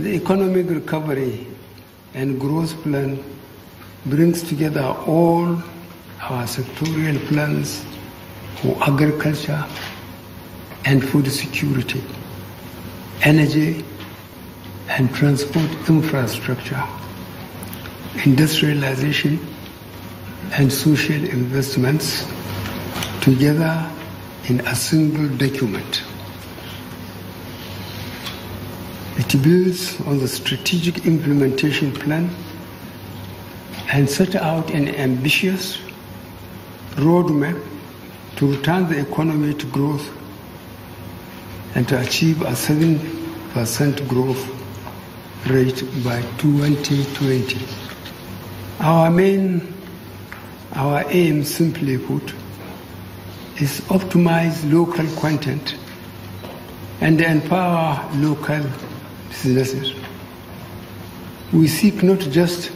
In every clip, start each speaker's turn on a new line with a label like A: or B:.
A: The economic recovery and growth plan brings together all our sectorial plans for agriculture and food security, energy and transport infrastructure, industrialization and social investments together in a single document. It builds on the strategic implementation plan and set out an ambitious roadmap to return the economy to growth and to achieve a 7% growth rate by 2020. Our aim, simply put, is optimize local content and empower local businesses. We seek not just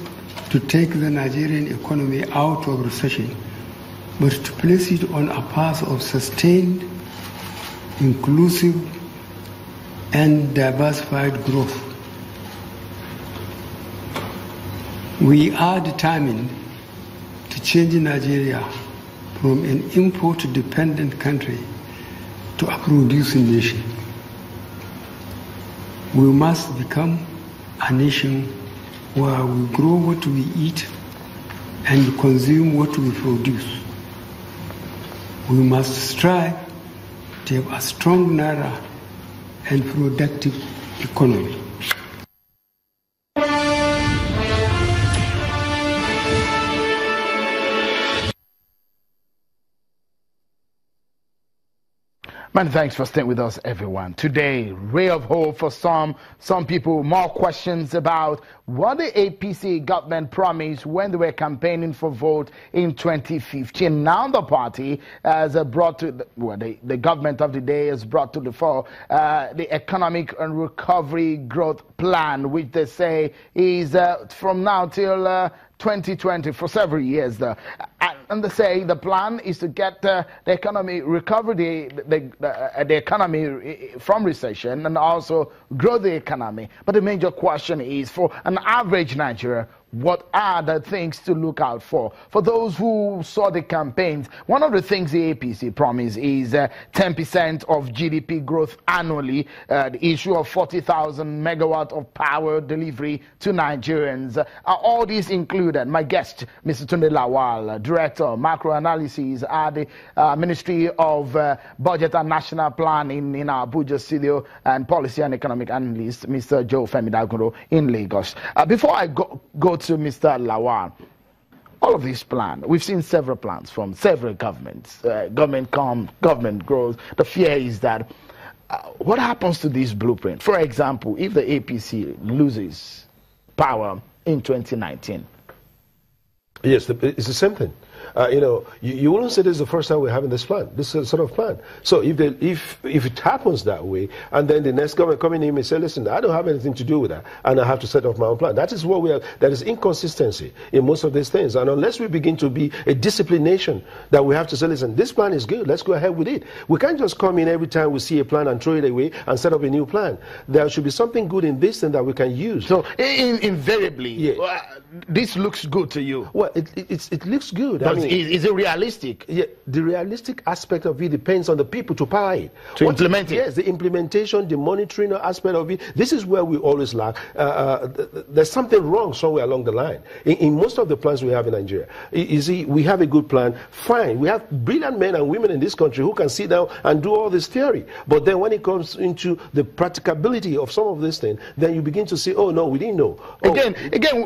A: to take the Nigerian economy out of recession, but to place it on a path of sustained, inclusive, and diversified growth. We are determined to change Nigeria from an import-dependent country to a producing nation. We must become a nation where we grow what we eat and consume what we produce. We must strive to have a strong naira and productive economy.
B: Many thanks for staying with us, everyone. Today, ray of hope for some people, more questions about what the APC government promised when they were campaigning for vote in 2015. Now the party has brought to, the government of the day has brought to the fore the economic and recovery growth plan, which they say is from now till 2020 for several years. And they say the plan is to get the economy, recover the economy from recession and also grow the economy. But the major question is, for an average Nigerian, what are the things to look out for? For those who saw the campaigns, one of the things the APC promised is 10% of GDP growth annually, the issue of 40,000 megawatt of power delivery to Nigerians. All these included. My guest, Mr. Tunde Lawal, Director of Macro Analysis at the Ministry of Budget and National Planning in our Abuja studio, and Policy and Economic Analyst, Mr. Joe Femi in Lagos. Before I go to Mr. Lawal, all of these plans, we've seen several plans from several governments. Government comes, government grows. The fear is that what happens to this blueprint? For example, if the APC loses power in 2019.
C: Yes, it's the same thing. You wouldn't say this is the first time we're having this plan, this sort of plan. So if it happens that way, and then the next government coming in may say, listen, I don't have anything to do with that, and I have to set off my own plan. That is what we are. That is inconsistency in most of these things. And unless we begin to be a disciplined nation, that we have to say, listen, this plan is good, let's go ahead with it. We can't just come in every time we see a plan and throw it away and set up a new plan. There should be something good in this thing that we can use.
B: So invariably, this looks good to you.
C: Well, it looks good.
B: Is it realistic?
C: Yeah, the realistic aspect of it depends on the people to power it.
B: To implement it?
C: Yes, the implementation, the monitoring aspect of it. This is where we always lack. There's something wrong somewhere along the line. In most of the plans we have in Nigeria, you see, we have a good plan, fine. We have brilliant men and women in this country who can sit down and do all this theory. But then when it comes into the practicability of some of these things, then you begin to say, oh no, we didn't know.
B: Again,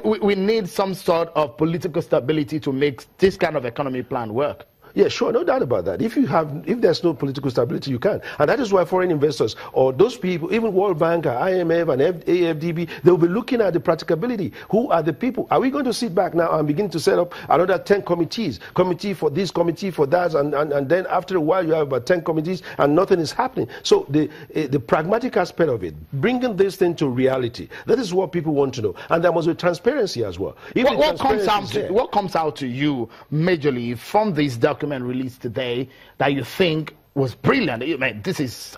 B: we need some sort of political stability to make this kind of economy plan work.
C: Yeah, sure, no doubt about that. If there's no political stability, you can't. And that is why foreign investors or those people, even World Bank, IMF and AFDB, they'll be looking at the practicability. Who are the people? Are we going to sit back now and begin to set up another 10 committees? Committee for this, committee for that, and then after a while you have about 10 committees and nothing is happening. So the pragmatic aspect of it, bringing this thing to reality, that is what people want to know. And there must be transparency as well.
B: What comes out to you majorly from this document released today that you think was brilliant? I mean, this is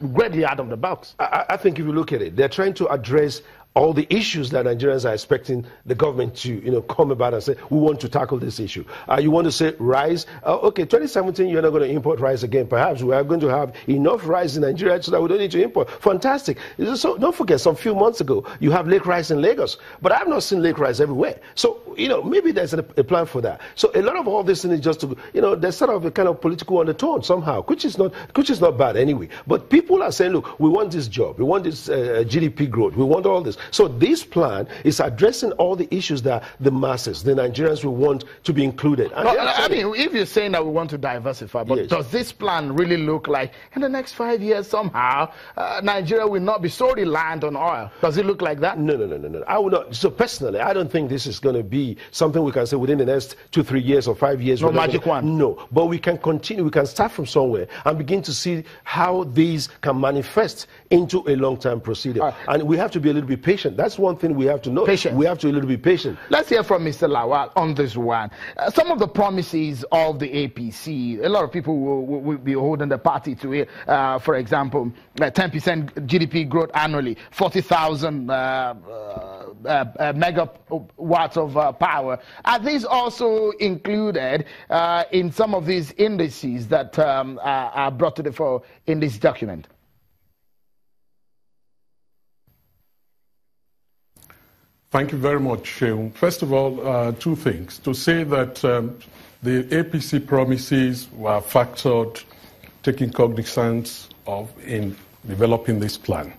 B: greatly out of the box.
C: I think if you look at it, they're trying to address all the issues that Nigerians are expecting the government to, come about and say, we want to tackle this issue. You want to say rice? Okay, 2017, you're not going to import rice again. Perhaps we are going to have enough rice in Nigeria so that we don't need to import. Fantastic. So don't forget, some few months ago, you have lake rice in Lagos, but I've not seen lake rice everywhere. So, maybe there's a plan for that. So a lot of all this is just to, there's sort of a kind of political undertone somehow, which is not bad anyway. But people are saying, look, we want this job, we want this GDP growth, we want all this. So this plan is addressing all the issues that the masses, the Nigerians, will want to be included. And
B: I mean, if you're saying that we want to diversify, but does this plan really look like in the next 5 years somehow Nigeria will not be so reliant on oil? Does it look like that?
C: No. I would not. So personally, I don't think this is going to be something we can say within the next 2, 3 years or 5 years.
B: No magic one.
C: No, but we can continue. We can start from somewhere and begin to see how these can manifest into a long-term procedure. And we have to be a little bit patient. That's one thing we have to know.
B: Patient.
C: We have to be a little bit patient.
B: Let's hear from Mr. Lawal on this one. Some of the promises of the APC, a lot of people will be holding the party to it. For example, 10% GDP growth annually, 40,000 megawatts of power. Are these also included in some of these indices that are brought to the fore in this document?
D: Thank you very much, Sheung. First of all, two things. To say that the APC promises were factored, taking cognizance of in developing this plan.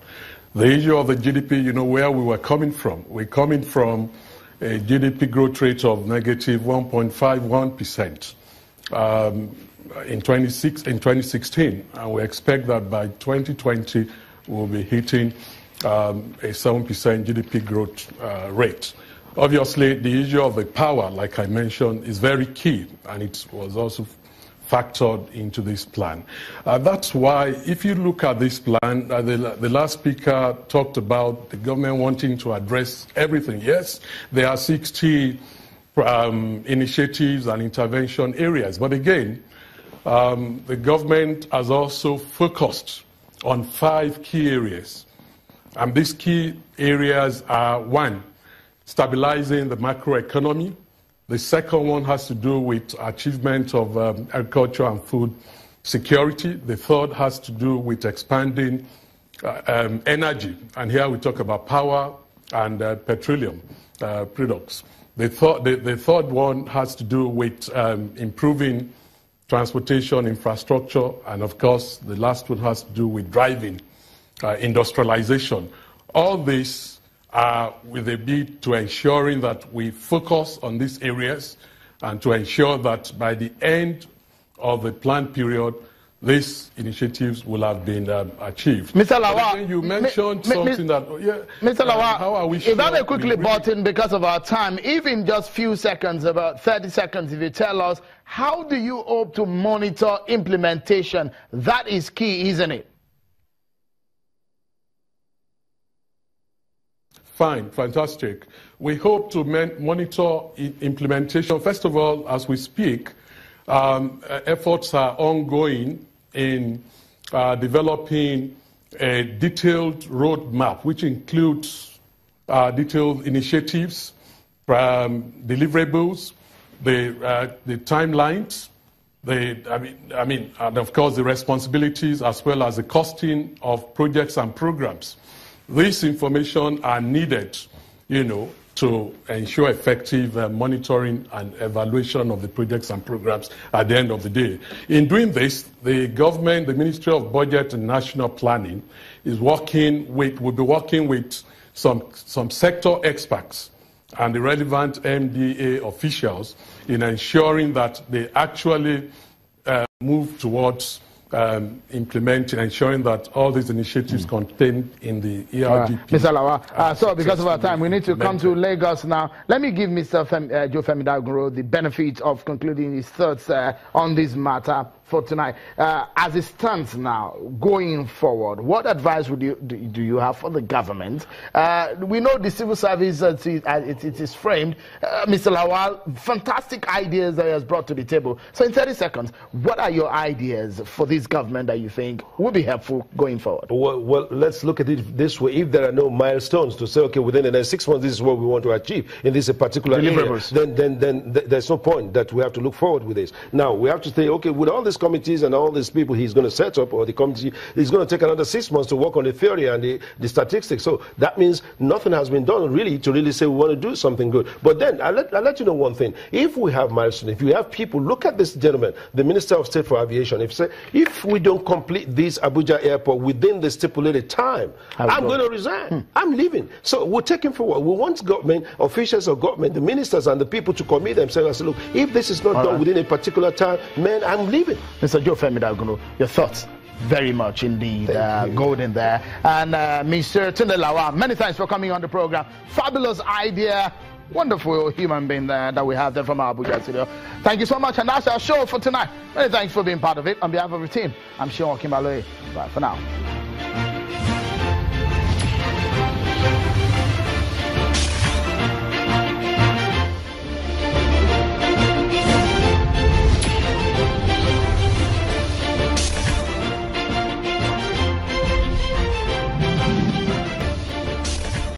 D: The issue of the GDP, where we were coming from. We're coming from a GDP growth rate of negative 1.51% in 2016, and we expect that by 2020 we'll be hitting a 7% GDP growth rate. Obviously, the issue of the power, like I mentioned, is very key, and it was also factored into this plan. That's why, if you look at this plan, the last speaker talked about the government wanting to address everything. Yes, there are 60 initiatives and intervention areas, but again, the government has also focused on 5 key areas. And these key areas are: 1, stabilizing the macroeconomy. The second one has to do with achievement of agriculture and food security. The third has to do with expanding energy. And here we talk about power and petroleum products. The third one has to do with improving transportation infrastructure. And of course, the last one has to do with driving industrialization. All this with a bid to ensuring that we focus on these areas and to ensure that by the end of the planned period, these initiatives will have been achieved.
B: Mr. Lawal,
D: you mentioned something that...
B: Mr. Lawal,
D: how are we sure
B: if I may quickly button because of our time, even just few seconds, about 30 seconds, if you tell us, how do you hope to monitor implementation? That is key, isn't it?
D: Fine, fantastic. We hope to monitor implementation. First of all, as we speak, efforts are ongoing in developing a detailed roadmap, which includes detailed initiatives, deliverables, the timelines, and of course the responsibilities, as well as the costing of projects and programs. This information are needed, to ensure effective monitoring and evaluation of the projects and programs at the end of the day. In doing this, the government, the Ministry of Budget and National Planning, will be working with some sector experts and the relevant MDA officials in ensuring that they actually move towards implementing, ensuring that all these initiatives contained in the ERDP.
B: Mr. Lawal, so because of our time, we need to come to Lagos now. Let me give Mr. Joe Femi Dagunro the benefit of concluding his thoughts on this matter. for tonight. As it stands now, going forward, what advice would do you have for the government? We know the civil service it is framed. Mr. Lawal, fantastic ideas that he has brought to the table. So in 30 seconds, what are your ideas for this government that you think will be helpful going forward?
C: Well, let's look at it this way. If there are no milestones to say, okay, within the next 6 months, this is what we want to achieve in this particular area, then there's no point that we have to look forward with this. Now, we have to say, okay, with all these committees and all these people he's going to set up, or the committee, it's going to take another 6 months to work on the theory and the statistics. So that means nothing has been done really to really say we want to do something good. But then I'll let you know one thing. If we have milestones, if you have people, look at this gentleman, the Minister of State for Aviation. If we don't complete this Abuja airport within the stipulated time, I'm going to resign. I'm leaving. So we're taking forward. We want government officials or government, the ministers and the people to commit themselves and say, look, if this is not done within a particular time, man, I'm leaving.
B: Mr. Joe Femi Dagono, your thoughts? Very much indeed, golden there. And Mr. Tunde Lawal, many thanks for coming on the program. Fabulous idea. Wonderful human being there that we have there from our Abuja studio. Thank you so much, and that's our show for tonight. Many thanks for being part of it. On behalf of the team, I'm Sean Kimbaloe. Bye for now.